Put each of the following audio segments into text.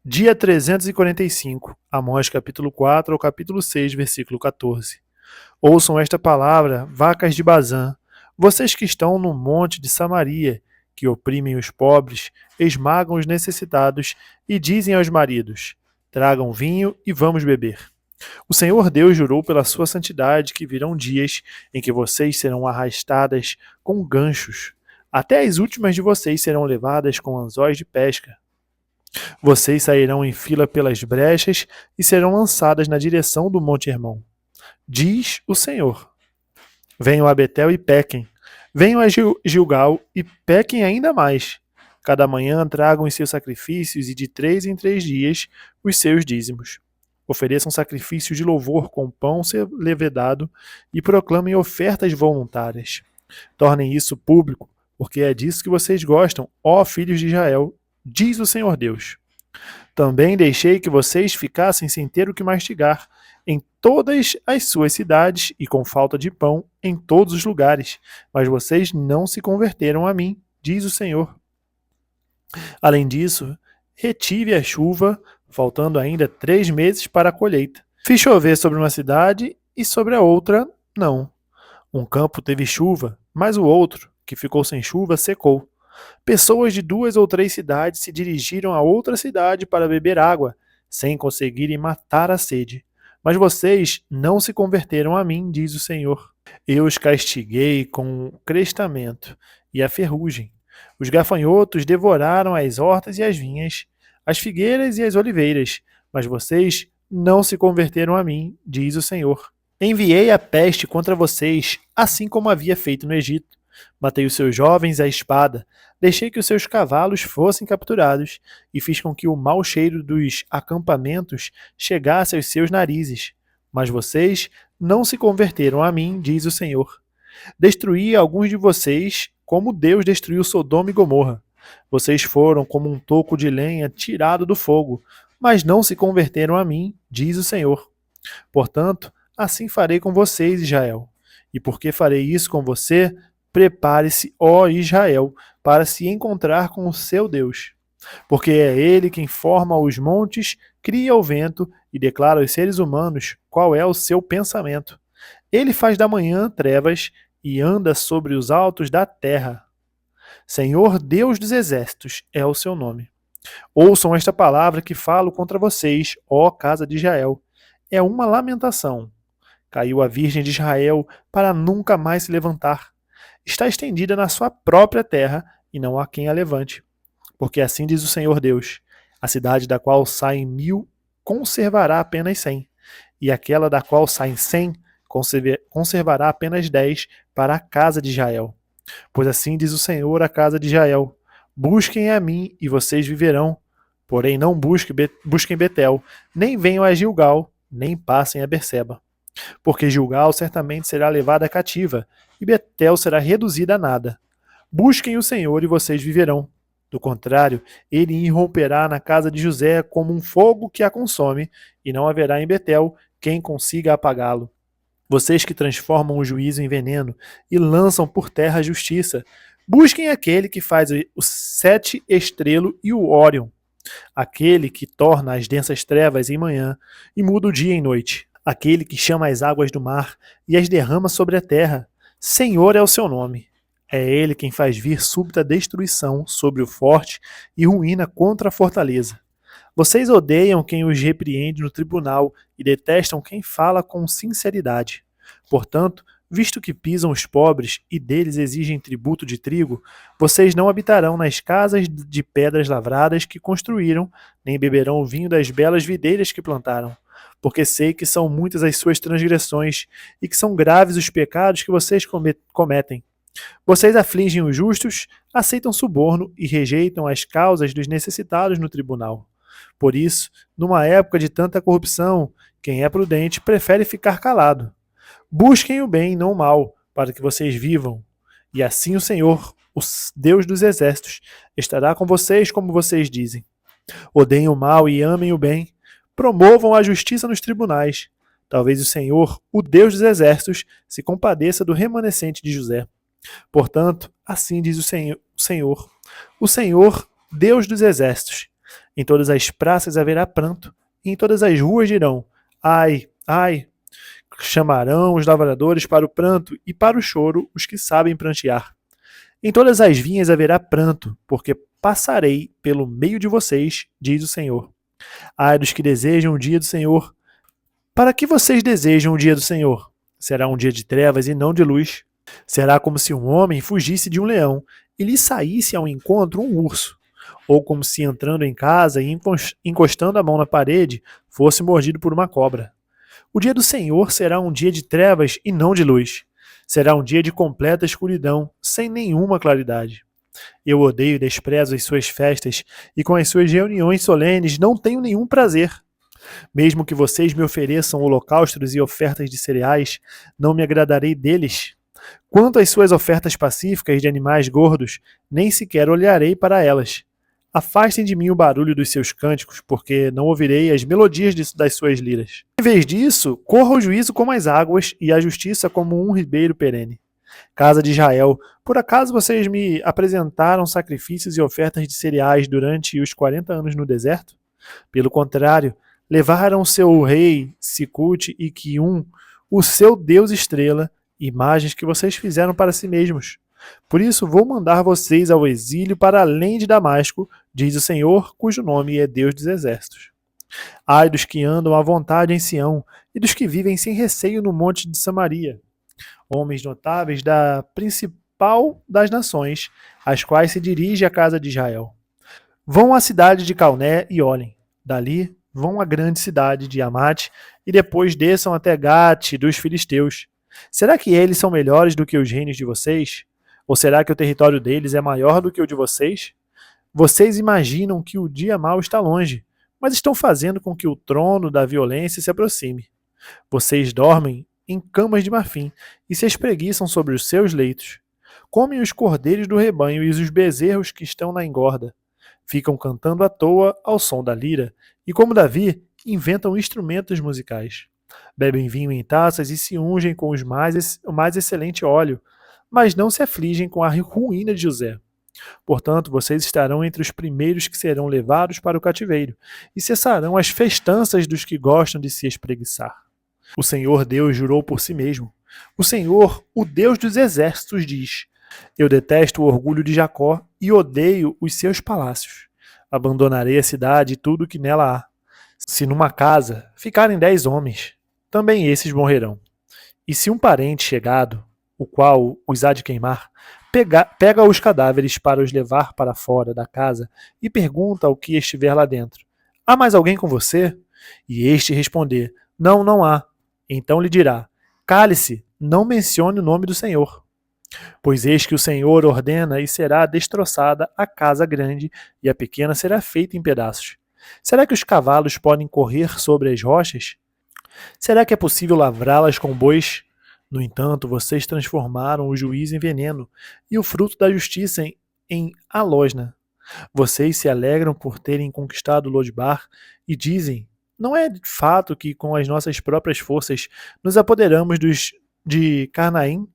Dia 345, Amós capítulo 4 ao capítulo 6, versículo 14. Ouçam esta palavra, vacas de Bazã, vocês que estão no monte de Samaria, que oprimem os pobres, esmagam os necessitados e dizem aos maridos: tragam vinho e vamos beber. O Senhor Deus jurou pela sua santidade que virão dias em que vocês serão arrastadas com ganchos, até as últimas de vocês serão levadas com anzóis de pesca. Vocês sairão em fila pelas brechas e serão lançadas na direção do Monte Hermon. Diz o Senhor. Venham a Betel e pequem. Venham a Gilgal e pequem ainda mais. Cada manhã tragam os seus sacrifícios e de 3 em 3 dias os seus dízimos. Ofereçam sacrifícios de louvor com pão levedado e proclamem ofertas voluntárias. Tornem isso público, porque é disso que vocês gostam, ó filhos de Israel, diz o Senhor Deus. Também deixei que vocês ficassem sem ter o que mastigar em todas as suas cidades e com falta de pão em todos os lugares, mas vocês não se converteram a mim, diz o Senhor. Além disso, retive a chuva, faltando ainda 3 meses para a colheita. Fiz chover sobre uma cidade e sobre a outra, não. Um campo teve chuva, mas o outro, que ficou sem chuva, secou. Pessoas de 2 ou 3 cidades se dirigiram a outra cidade para beber água, sem conseguirem matar a sede. Mas vocês não se converteram a mim, diz o Senhor. Eu os castiguei com o crestamento e a ferrugem. Os gafanhotos devoraram as hortas e as vinhas, as figueiras e as oliveiras, mas vocês não se converteram a mim, diz o Senhor. Enviei a peste contra vocês, assim como havia feito no Egito. Matei os seus jovens à espada, deixei que os seus cavalos fossem capturados e fiz com que o mau cheiro dos acampamentos chegasse aos seus narizes. Mas vocês não se converteram a mim, diz o Senhor. Destruí alguns de vocês, como Deus destruiu Sodoma e Gomorra. Vocês foram como um toco de lenha tirado do fogo, mas não se converteram a mim, diz o Senhor. Portanto, assim farei com vocês, Israel. E porque farei isso com você, prepare-se, ó Israel, para se encontrar com o seu Deus. Porque é ele quem forma os montes, cria o vento e declara aos seres humanos qual é o seu pensamento. Ele faz da manhã trevas e anda sobre os altos da terra. Senhor Deus dos exércitos é o seu nome. Ouçam esta palavra que falo contra vocês, ó casa de Israel. É uma lamentação. Caiu a Virgem de Israel para nunca mais se levantar. Está estendida na sua própria terra e não há quem a levante. Porque assim diz o Senhor Deus: a cidade da qual saem 1000 conservará apenas 100, e aquela da qual saem 100 conservará apenas 10 para a casa de Israel. Pois assim diz o Senhor à casa de Israel: busquem a mim e vocês viverão. Porém não busquem Betel, nem venham a Gilgal, nem passem a Berseba. Porque Gilgal certamente será levada cativa, e Betel será reduzida a nada. Busquem o Senhor e vocês viverão. Do contrário, ele irromperá na casa de José como um fogo que a consome, e não haverá em Betel quem consiga apagá-lo. Vocês que transformam o juízo em veneno e lançam por terra a justiça, busquem aquele que faz o 7 estrelo e o Órion, aquele que torna as densas trevas em manhã e muda o dia em noite, aquele que chama as águas do mar e as derrama sobre a terra. Senhor é o seu nome. É ele quem faz vir súbita destruição sobre o forte e ruína contra a fortaleza. Vocês odeiam quem os repreende no tribunal e detestam quem fala com sinceridade. Portanto, visto que pisam os pobres e deles exigem tributo de trigo, vocês não habitarão nas casas de pedras lavradas que construíram, nem beberão o vinho das belas videiras que plantaram. Porque sei que são muitas as suas transgressões e que são graves os pecados que vocês cometem. Vocês afligem os justos, aceitam suborno e rejeitam as causas dos necessitados no tribunal. Por isso, numa época de tanta corrupção, quem é prudente prefere ficar calado. Busquem o bem e não o mal, para que vocês vivam. E assim o Senhor, o Deus dos exércitos, estará com vocês como vocês dizem. Odeiem o mal e amem o bem. Promovam a justiça nos tribunais. Talvez o Senhor, o Deus dos exércitos, se compadeça do remanescente de José. Portanto, assim diz o Senhor, Deus dos exércitos: Em todas as praças haverá pranto, e em todas as ruas dirão: ai, ai. Chamarão os lavradores para o pranto e para o choro os que sabem prantear. Em todas as vinhas haverá pranto, porque passarei pelo meio de vocês, diz o Senhor. Ai dos que desejam o dia do Senhor. Para que vocês desejam o dia do Senhor? Será um dia de trevas e não de luz. Será como se um homem fugisse de um leão e lhe saísse ao encontro um urso. Ou como se entrando em casa e encostando a mão na parede fosse mordido por uma cobra. O dia do Senhor será um dia de trevas e não de luz. Será um dia de completa escuridão, sem nenhuma claridade. Eu odeio e desprezo as suas festas, e com as suas reuniões solenes não tenho nenhum prazer. Mesmo que vocês me ofereçam holocaustos e ofertas de cereais, não me agradarei deles. Quanto às suas ofertas pacíficas de animais gordos, nem sequer olharei para elas. Afastem de mim o barulho dos seus cânticos, porque não ouvirei as melodias das suas liras. Em vez disso, corra o juízo como as águas e a justiça como um ribeiro perene. Casa de Israel, por acaso vocês me apresentaram sacrifícios e ofertas de cereais durante os 40 anos no deserto? Pelo contrário, levaram seu rei Sicute e Quium, o seu deus estrela, imagens que vocês fizeram para si mesmos. Por isso vou mandar vocês ao exílio para além de Damasco, diz o Senhor, cujo nome é Deus dos exércitos. Ai dos que andam à vontade em Sião, e dos que vivem sem receio no monte de Samaria. Homens notáveis da principal das nações, às quais se dirige a casa de Israel. Vão à cidade de Calné e olhem. Dali vão à grande cidade de Amate e depois desçam até Gate dos filisteus. Será que eles são melhores do que os reinos de vocês? Ou será que o território deles é maior do que o de vocês? Vocês imaginam que o dia mau está longe, mas estão fazendo com que o trono da violência se aproxime. Vocês dormem em camas de marfim e se espreguiçam sobre os seus leitos. Comem os cordeiros do rebanho e os bezerros que estão na engorda. Ficam cantando à toa ao som da lira e, como Davi, inventam instrumentos musicais. Bebem vinho em taças e se ungem com o mais excelente óleo, mas não se afligem com a ruína de José. Portanto, vocês estarão entre os primeiros que serão levados para o cativeiro, e cessarão as festanças dos que gostam de se espreguiçar. O Senhor Deus jurou por si mesmo. O Senhor, o Deus dos exércitos, diz: eu detesto o orgulho de Jacó e odeio os seus palácios. Abandonarei a cidade e tudo o que nela há. Se numa casa ficarem 10 homens, também esses morrerão. E se um parente chegado, o qual os há de queimar, pega os cadáveres para os levar para fora da casa e pergunta ao que estiver lá dentro: há mais alguém com você? E este responder: não, não há. Então lhe dirá: cale-se, não mencione o nome do Senhor. Pois eis que o Senhor ordena e será destroçada a casa grande e a pequena será feita em pedaços. Será que os cavalos podem correr sobre as rochas? Será que é possível lavrá-las com bois? No entanto, vocês transformaram o juízo em veneno e o fruto da justiça em alosna. Vocês se alegram por terem conquistado Lodbar e dizem: não é de fato que com as nossas próprias forças nos apoderamos de Carnaim?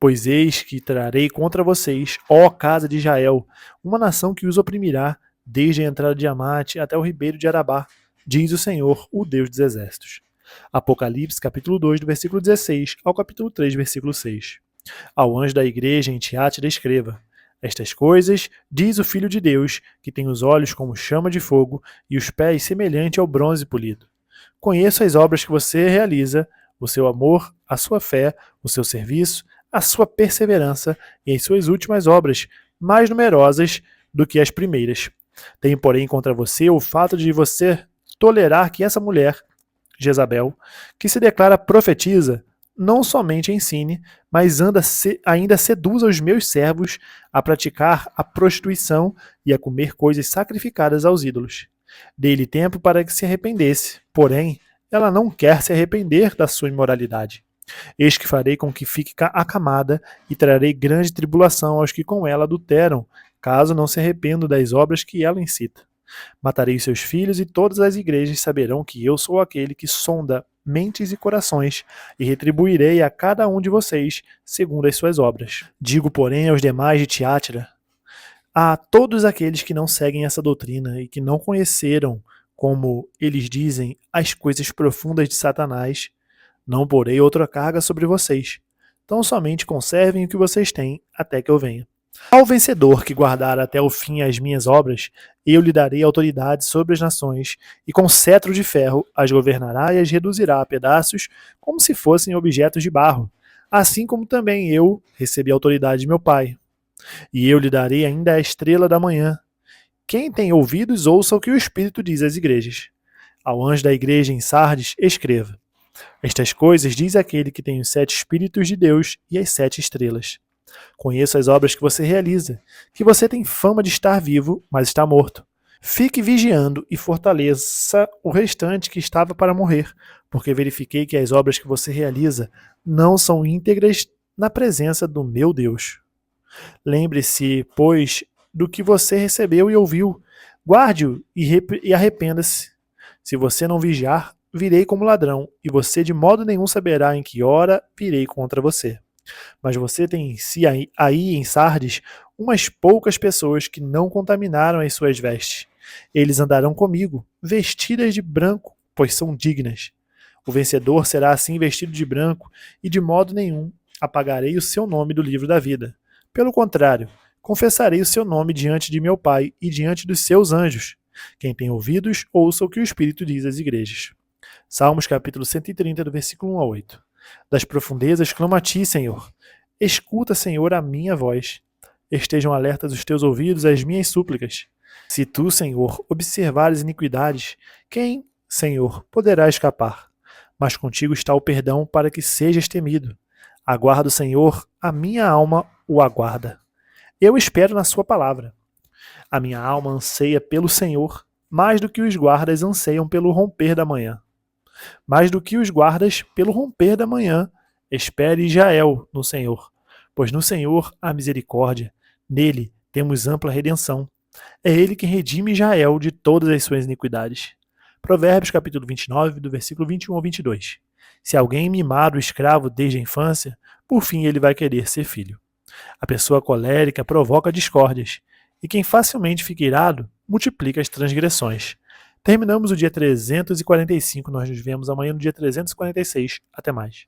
Pois eis que trarei contra vocês, ó casa de Israel, uma nação que os oprimirá, desde a entrada de Amate até o ribeiro de Arabá, diz o Senhor, o Deus dos exércitos. Apocalipse, capítulo 2, do versículo 16 ao capítulo 3, versículo 6. Ao anjo da igreja em Tiátira escreva: estas coisas diz o Filho de Deus, que tem os olhos como chama de fogo e os pés semelhante ao bronze polido. Conheço as obras que você realiza, o seu amor, a sua fé, o seu serviço, a sua perseverança e as suas últimas obras, mais numerosas do que as primeiras. Tenho, porém, contra você o fato de você tolerar que essa mulher, Jezabel, que se declara profetisa, não somente ensine, mas ainda seduza os meus servos a praticar a prostituição e a comer coisas sacrificadas aos ídolos. Dei-lhe tempo para que se arrependesse, porém, ela não quer se arrepender da sua imoralidade. Eis que farei com que fique acamada e trarei grande tribulação aos que com ela adulteram, caso não se arrependam das obras que ela incita. Matarei seus filhos e todas as igrejas saberão que eu sou aquele que sonda mentes e corações e retribuirei a cada um de vocês segundo as suas obras. Digo, porém, aos demais de Tiátira: A todos aqueles que não seguem essa doutrina e que não conheceram, como eles dizem, as coisas profundas de Satanás, não porei outra carga sobre vocês. Tão somente conservem o que vocês têm até que eu venha. Ao vencedor que guardar até o fim as minhas obras, eu lhe darei autoridade sobre as nações, e com cetro de ferro as governará e as reduzirá a pedaços, como se fossem objetos de barro, assim como também eu recebi a autoridade de meu Pai. E eu lhe darei ainda a estrela da manhã. Quem tem ouvidos, ouça o que o Espírito diz às igrejas. Ao anjo da igreja em Sardes, escreva: Estas coisas diz aquele que tem os 7 Espíritos de Deus e as 7 estrelas. Conheço as obras que você realiza, que você tem fama de estar vivo, mas está morto. Fique vigiando e fortaleça o restante que estava para morrer, porque verifiquei que as obras que você realiza não são íntegras na presença do meu Deus. Lembre-se, pois, do que você recebeu e ouviu. Guarde-o e arrependa-se. Se você não vigiar, virei como ladrão, e você de modo nenhum saberá em que hora virei contra você. Mas você tem em si aí em Sardes umas poucas pessoas que não contaminaram as suas vestes. Eles andarão comigo, vestidas de branco, pois são dignas. O vencedor será assim vestido de branco, e de modo nenhum apagarei o seu nome do livro da vida. Pelo contrário, confessarei o seu nome diante de meu Pai e diante dos seus anjos. Quem tem ouvidos, ouça o que o Espírito diz às igrejas. Salmos capítulo 130, do versículo 1 a 8. Das profundezas clamo a ti, Senhor. Escuta, Senhor, a minha voz. Estejam alertas os teus ouvidos às minhas súplicas. Se tu, Senhor, observares iniquidades, quem, Senhor, poderá escapar? Mas contigo está o perdão para que sejas temido. Aguardo, Senhor, a minha alma o aguarda. Eu espero na sua palavra. A minha alma anseia pelo Senhor, mais do que os guardas anseiam pelo romper da manhã. Mais do que os guardas pelo romper da manhã, espere Israel no Senhor, pois no Senhor há misericórdia, nele temos ampla redenção. É ele que redime Israel de todas as suas iniquidades. Provérbios capítulo 29, do versículo 21 ao 22. Se alguém mimar o escravo desde a infância, por fim ele vai querer ser filho. A pessoa colérica provoca discórdias, e quem facilmente fica irado multiplica as transgressões. Terminamos o dia 345, nós nos vemos amanhã no dia 346. Até mais.